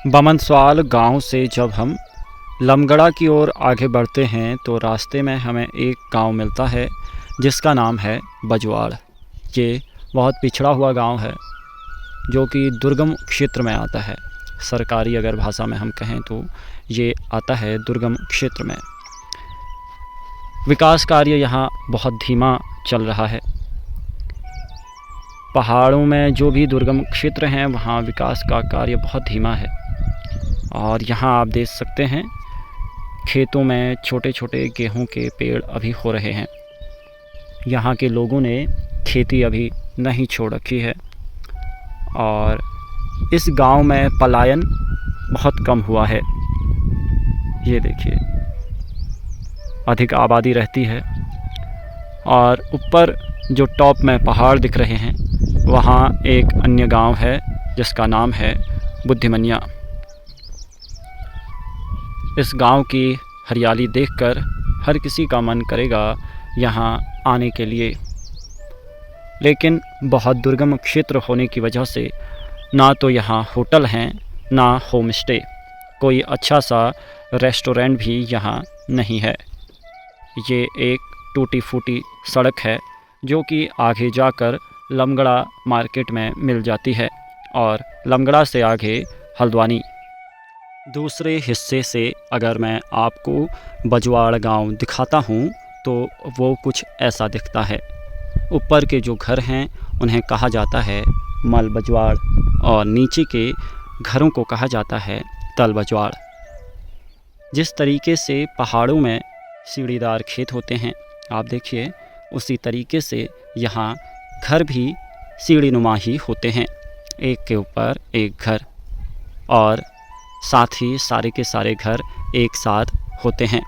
बमनस्वाल गांव से जब हम लमगड़ा की ओर आगे बढ़ते हैं तो रास्ते में हमें एक गांव मिलता है जिसका नाम है बजवाड़। ये बहुत पिछड़ा हुआ गांव है जो कि दुर्गम क्षेत्र में आता है। सरकारी अगर भाषा में हम कहें तो ये आता है दुर्गम क्षेत्र में। विकास कार्य यहाँ बहुत धीमा चल रहा है। पहाड़ों में जो भी दुर्गम क्षेत्र हैं वहाँ विकास का कार्य बहुत धीमा है। और यहाँ आप देख सकते हैं खेतों में छोटे छोटे गेहूं के पेड़ अभी हो रहे हैं। यहाँ के लोगों ने खेती अभी नहीं छोड़ रखी है और इस गांव में पलायन बहुत कम हुआ है। ये देखिए अधिक आबादी रहती है और ऊपर जो टॉप में पहाड़ दिख रहे हैं वहाँ एक अन्य गांव है जिसका नाम है बुद्धिमनिया। इस गांव की हरियाली देखकर हर किसी का मन करेगा यहाँ आने के लिए, लेकिन बहुत दुर्गम क्षेत्र होने की वजह से ना तो यहाँ होटल हैं ना होम स्टे, कोई अच्छा सा रेस्टोरेंट भी यहाँ नहीं है। ये एक टूटी फूटी सड़क है जो कि आगे जाकर लमगड़ा मार्केट में मिल जाती है और लमगड़ा से आगे हल्द्वानी। दूसरे हिस्से से अगर मैं आपको बजवाड़ गांव दिखाता हूं तो वो कुछ ऐसा दिखता है। ऊपर के जो घर हैं उन्हें कहा जाता है मल बजवाड़ और नीचे के घरों को कहा जाता है तल बजवाड़। जिस तरीके से पहाड़ों में सीढ़ीदार खेत होते हैं आप देखिए, उसी तरीके से यहाँ घर भी सीढ़ीनुमा ही होते हैं, एक के ऊपर एक घर, और साथ ही सारे के सारे घर एक साथ होते हैं।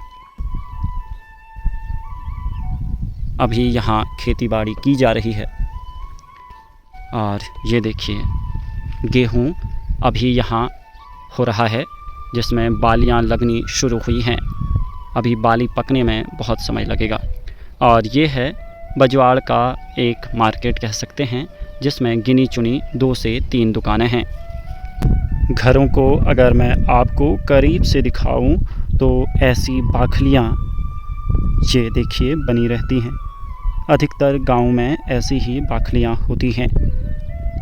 अभी यहाँ खेती बाड़ी की जा रही है और ये देखिए गेहूँ अभी यहाँ हो रहा है जिसमें बालियाँ लगनी शुरू हुई हैं। अभी बाली पकने में बहुत समय लगेगा। और ये है बजवाड़ का एक मार्केट कह सकते हैं जिसमें गिनी चुनी 2 से 3 दुकानें हैं। घरों को अगर मैं आपको करीब से दिखाऊं तो ऐसी बाखलियाँ ये देखिए बनी रहती हैं। अधिकतर गांव में ऐसी ही बाखलियाँ होती हैं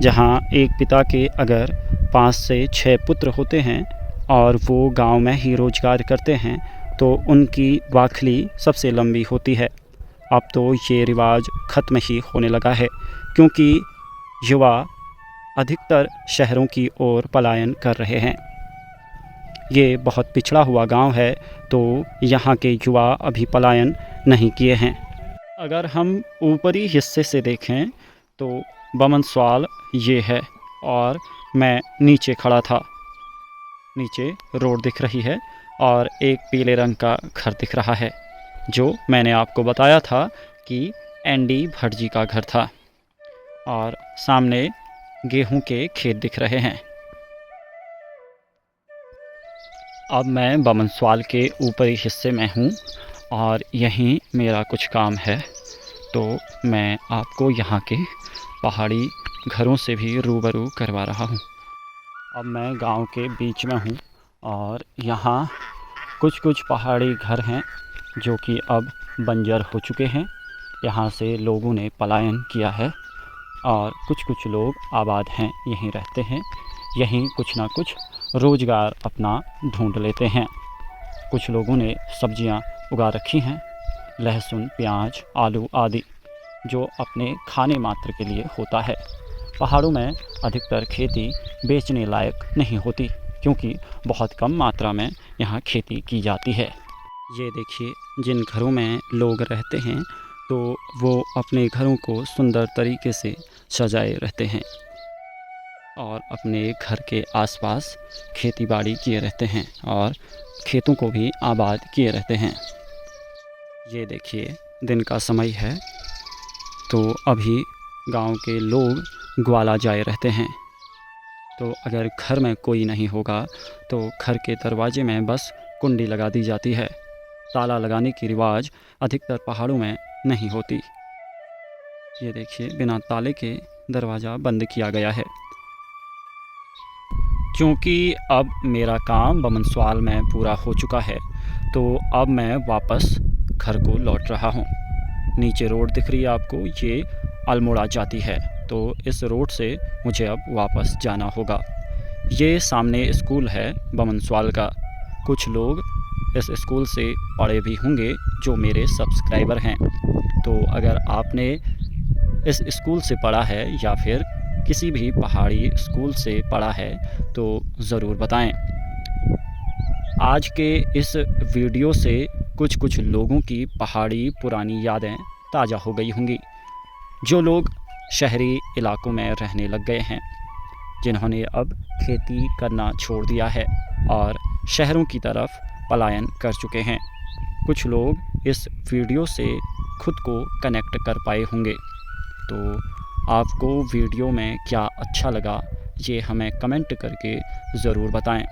जहां एक पिता के अगर 5 से 6 पुत्र होते हैं और वो गांव में ही रोजगार करते हैं तो उनकी बाखली सबसे लंबी होती है। अब तो ये रिवाज ख़त्म ही होने लगा है क्योंकि युवा अधिकतर शहरों की ओर पलायन कर रहे हैं। ये बहुत पिछड़ा हुआ गांव है तो यहाँ के युवा अभी पलायन नहीं किए हैं। अगर हम ऊपरी हिस्से से देखें तो बमनस्वाल ये है और मैं नीचे खड़ा था। नीचे रोड दिख रही है और एक पीले रंग का घर दिख रहा है जो मैंने आपको बताया था कि एनडी भट्ट जी का घर था। और सामने गेहूं के खेत दिख रहे हैं। अब मैं बमनस्वाल के ऊपरी हिस्से में हूं और यहीं मेरा कुछ काम है, तो मैं आपको यहाँ के पहाड़ी घरों से भी रूबरू करवा रहा हूँ। अब मैं गांव के बीच में हूँ और यहाँ कुछ कुछ पहाड़ी घर हैं जो कि अब बंजर हो चुके हैं। यहाँ से लोगों ने पलायन किया है और कुछ कुछ लोग आबाद हैं, यहीं रहते हैं, यहीं कुछ ना कुछ रोज़गार अपना ढूंढ लेते हैं। कुछ लोगों ने सब्जियां उगा रखी हैं, लहसुन, प्याज, आलू आदि, जो अपने खाने मात्र के लिए होता है। पहाड़ों में अधिकतर खेती बेचने लायक नहीं होती क्योंकि बहुत कम मात्रा में यहाँ खेती की जाती है। ये देखिए जिन घरों में लोग रहते हैं तो वो अपने घरों को सुंदर तरीके से सजाए रहते हैं और अपने घर के आसपास खेती बाड़ी किए रहते हैं और खेतों को भी आबाद किए रहते हैं। ये देखिए दिन का समय है तो अभी गांव के लोग ग्वाला जाए रहते हैं। तो अगर घर में कोई नहीं होगा तो घर के दरवाजे में बस कुंडी लगा दी जाती है। ताला लगाने की रिवाज अधिकतर पहाड़ों में नहीं होती। ये देखिए बिना ताले के दरवाज़ा बंद किया गया है। क्योंकि अब मेरा काम बमनसवाल में पूरा हो चुका है, तो अब मैं वापस घर को लौट रहा हूँ। नीचे रोड दिख रही है आपको, ये अल्मोड़ा जाती है, तो इस रोड से मुझे अब वापस जाना होगा। ये सामने स्कूल है बमनसवाल का। कुछ लोग इस स्कूल से पढ़े भी होंगे जो मेरे सब्सक्राइबर हैं। तो अगर आपने इस स्कूल से पढ़ा है या फिर किसी भी पहाड़ी स्कूल से पढ़ा है तो ज़रूर बताएं। आज के इस वीडियो से कुछ लोगों की पहाड़ी पुरानी यादें ताज़ा हो गई होंगी, जो लोग शहरी इलाकों में रहने लग गए हैं, जिन्होंने अब खेती करना छोड़ दिया है और शहरों की तरफ पलायन कर चुके हैं। कुछ लोग इस वीडियो से खुद को कनेक्ट कर पाए होंगे। तो आपको वीडियो में क्या अच्छा लगा, ये हमें कमेंट करके ज़रूर बताएं।